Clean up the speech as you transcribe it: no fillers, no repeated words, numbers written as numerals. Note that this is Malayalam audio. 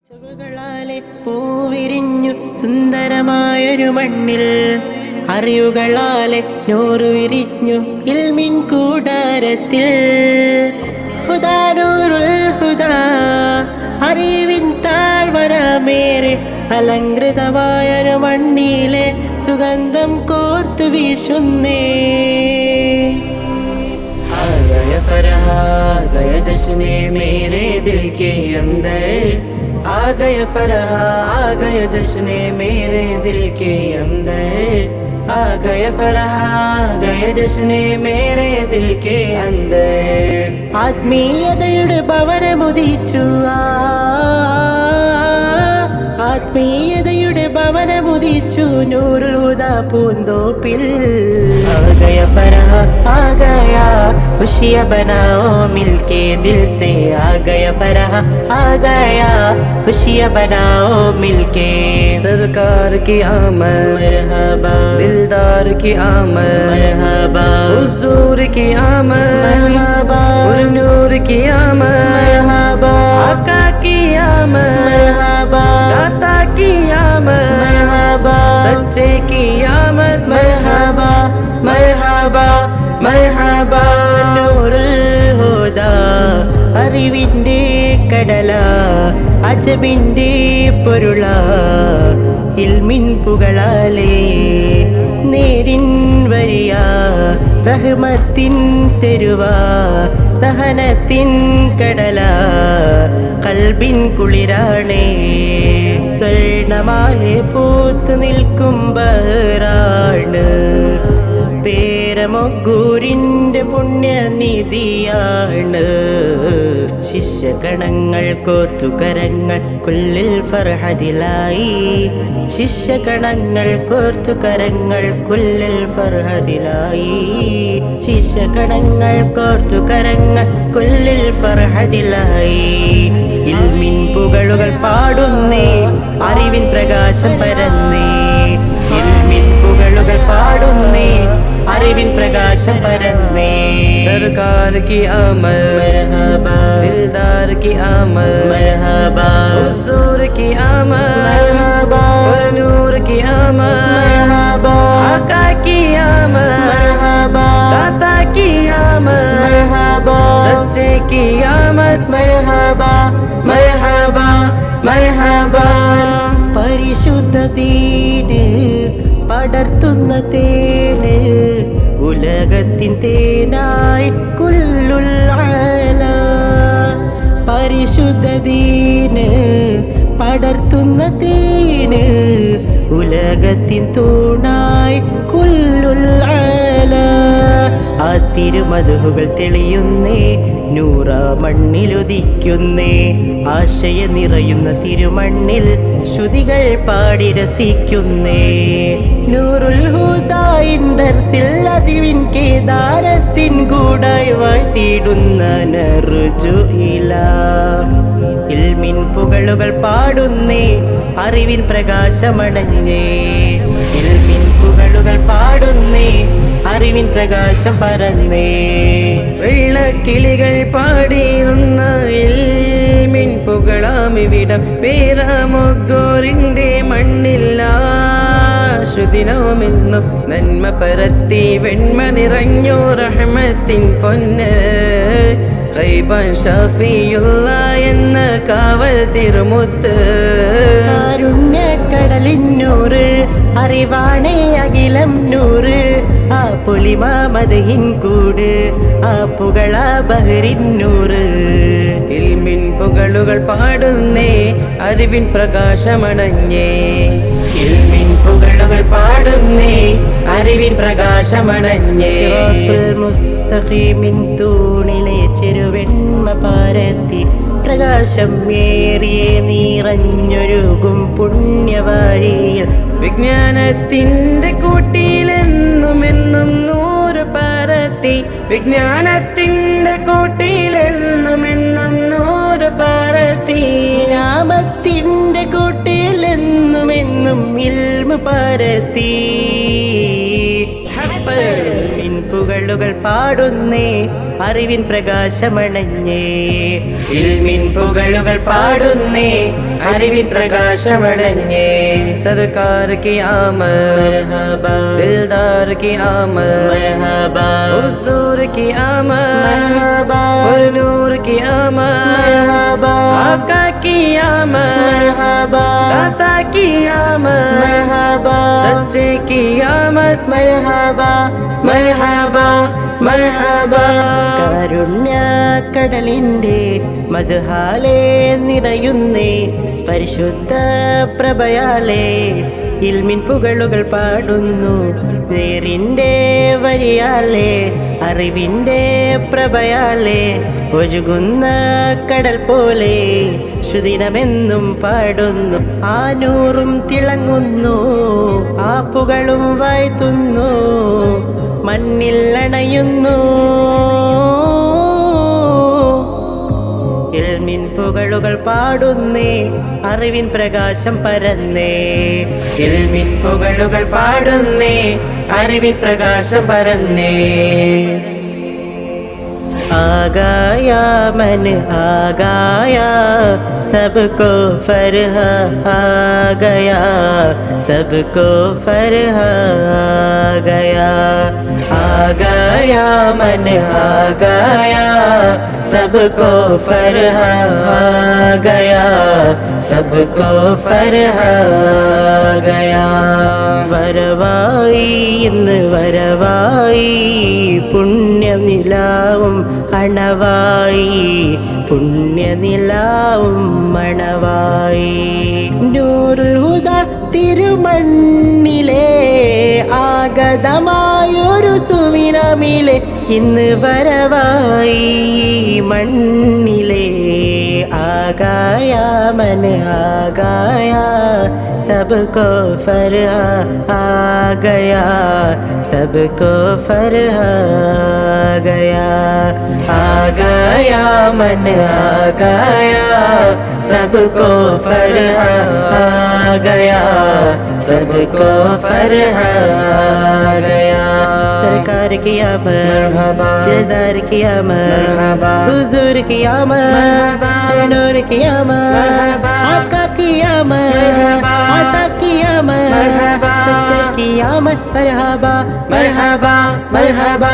ചുവകളാലെ പൂവിരിഞ്ഞു സുന്ദരമായൊരു മണ്ണിൽ അറിവുകളാലെ നൂറ് വിരിഞ്ഞു ഇൽമിൻ കൂടാരത്തിൽ ഹുദാനൂറുൽ ഹുദാ അറിവിൻ താഴ്വരമേറെ അലങ്കൃതമായൊരു മണ്ണിലെ സുഗന്ധം കോർത്തു വീശുന്നേ. गया फरहा गया जश्ने मेरे दिल के अंदर आ गया फरहा आ गया जश्ने मेरे दिल के अंदर आ गया फरहा गया जश्ने मेरे दिल के अंदर ആത്മീയതയുടെ ഭവനമുദിച്ചു ആത്മീയതയുടെ ഭവനമുദിച്ചു നൂറുൽ ഹുദാ പൂന്തോപ്പിൽ आ गया फरहा आ गया खुशियाँ बनाओ मिलके दिल से आ गया फरहा आ गया खुशियाँ बनाओ मिलके. सरकार की आमद मरहबा दिलदार की आमद मरहबा हुजूर की आमद मरहबा और नूर की आमद मरहबा आका की आमद मरहबा दाता की आमद मरहबा सच्चे की आमद मरहबा मरहबा മർഹബാ നൂറുൽ ഹുദാ അറിവിൻ്റെ കടല അജബിൻ്റെ പൊരുള ഇൽമിൻ പുകളാലേ നേരിൻ വരിയ റഹ്മത്തിൻ തെരുവ സഹനത്തിൻ കടല കൽബിൻ കുളിരാണേ സ്വർണമാലെ പൂത്തു നിൽക്കും ബഹ്റാണ് പേരമൊഗ്ഗൂരിൻ്റെ പുണ്യനിധിയാണ് ശിഷ്യഗണങ്ങൾ കോർത്തു കരങ്ങൾ കുല്ലിൽ ഫർഹദിലായി ശിഷ്യഗണങ്ങൾ കോർത്തു കരങ്ങൾ കുല്ലിൽ ഫർഹദിലായി ശിഷ്യഗണങ്ങൾ കോർത്തു കരങ്ങൾ കുല്ലിൽ ഫർഹദിലായി ഇൽമിൻ പുകളുകൾ പാടുന്നേ അറിവിൻ പ്രകാശം പരന്നേ ഇൽമിൻ പുകളുകൾ പാടുന്നേ അറിവിൻ പ്രകാശം പരന്നേ. सरकार की आमद मरहबा दिलदार की आमद मरहबा हुजूर की आमद मरहबा और नूर की आमद मरहबा आका की आमद मरहबा दाता की आमद मरहबा सच्चे की आमद मरहबा मरहबा मरहबा പരിശുദ്ധ ദീന് പടർത്തുന്ന തേന് ഉലകത്തിൻ തേനായി കുല്ലുൽ ആലം പരിശുദ്ധ ദീന് പടർത്തുന്ന തേന് ഉലകത്തിൻ തൂണായി കുല്ലുൽ ആലം ആ തിരുമധുകൾ തെളിയുന്നേ നൂറ മണ്ണിലുദിക്കുന്നേ ആശയ നിറയുന്ന തിരുമണ്ണിൽ ശ്രുതികൾ പാടി രസിക്കുന്നേ നൂറുൽ ഹുദായിൻ ദർസിൽ അതിവിൻ കേദാരത്തിൻ കൂടായി വാഴ്ത്തിയിടുന്ന നർജു ഇലാ ഇൽമിൻ പുകളുകൾ പാടുന്നേ അറിവിൻ പ്രകാശമണഞ്ഞേ ഇൽമിൻ പുകളുകൾ പാടുന്നേ അറിവിൻ പ്രകാശം പരന്നേ വെള്ളക്കിളികൾ പാടിയിരുന്ന ഇൽമിൻ പുകളാമിവിടം പേരമൊഗ്ഗോറിൻ്റെ മണ്ണില്ല ശ്രുതിനോമെന്നും നന്മ പരത്തി വെണ്മ നിറഞ്ഞു റഹ്മത്തിൻ പൊന്ന് ഖൈബൻ ഷഫിയുള്ള എന്ന കാവൽ തിരുമുത്ത് കാരുണ്യക്കടലിന്നൂറ് അറിവാണേ അഖിലം നൂറ് ആ പൊലിമാമതഹിൻ കൂട് ആ പുകള ബഹരിന്നൂറ് ഇൽമിൻ പുകളുകൾ പാടുന്നേ അറിവിൻ പ്രകാശമണഞ്ഞേ ഇൽമിൻ പുകളുകൾ പാടുന്നേ അറിവിൻ പ്രകാശമണഞ്ഞേ സിറാത്തുൽ മുസ്തഖീമിൻ തൂണിലെ ചെരുവെണ്മ പാരത്തി പ്രകാശം ഏറിയേ നിറഞ്ഞൊരുകും പുണ്യവാഴിയിൽ വിജ്ഞാനത്തിൻ്റെ കൂട്ടിലെന്നുമെന്നും നൂറ് പരത്തി വിജ്ഞാനത്തിൻ്റെ കൂട്ടിലെന്നുമെന്നും നൂറ് പരത്തി നാമത്തിൻ്റെ കൂട്ടിലെന്നുമെന്നും ഇൽമ പരത്തി മിൻപുകളുകൾ പുകളുകൾ പാടുന്നേ അറിവിൻ പ്രകാശമണഞ്ഞേ ഇൽമിൻ പുകളുകൾ പാടുന്നേ അറിവിൻ പ്രകാശമണഞ്ഞേ सरकार की आमद മർഹബാ दिलदार की आमद മർഹബാ हुजूर की आमद മർഹബാ नूर की आमद മർഹബാ आका की आमद മർഹബാ दाता की आमद മർഹബാ सच्चे की आमद മർഹബാ മർഹബാ മർഹബാ കാരുണ്യ കടലിൻ്റെ മദ്ഹാലേ നിറയുന്നേ പരിശുദ്ധ പ്രഭയാലേ ഇൽമിൻ പുകളുകൾ പാടുന്നു നേരിൻ്റെ വരിയാലേ അറിവിൻ്റെ പ്രഭയാലേ ഒഴുകുന്ന കടൽ പോലെ ശുദിനമെന്നും പാടുന്നു ആ നൂറും തിളങ്ങുന്നു ആ പുകളും വാഴ്ത്തുന്നു മണ്ണിൽ അണയുന്നു ഇൽമിൻ പുകളുകൾ പാടുന്നേ അറിവിൻ പ്രകാശം പരന്നേ ഇൽമിൻ പുകളുകൾ പാടുന്നേ അറിവിൻ പ്രകാശം പരന്നേ आगाया मन आगाया सबको फरह आ गया सबको फरह आ गया आ गया मन आ गया सबको फरह आ गया सबको फरह आ गया വരവായി ഇന്ന് വരവായി പുണ്യനിലാവും അണവായി പുണ്യനിലാവും മണവായി നൂറുൽ ഹുദ തിരുമണ്ണിലെ ആഗതമായൊരു സുവിനമിലെ ഇന്ന് വരവായി മണ്ണിലെ ആകായ മന ആകായ सबको फरह आ गया सबको फरह आ गया मन आ गया सबको फरह आ गया सबको फरह आ गया सरकार की आमद दिलदार की आमद हुजूर की आमद नूर की आमद आका की आमद आता की आमद सच्चे की आमद मरहबा मरहबा मरहबा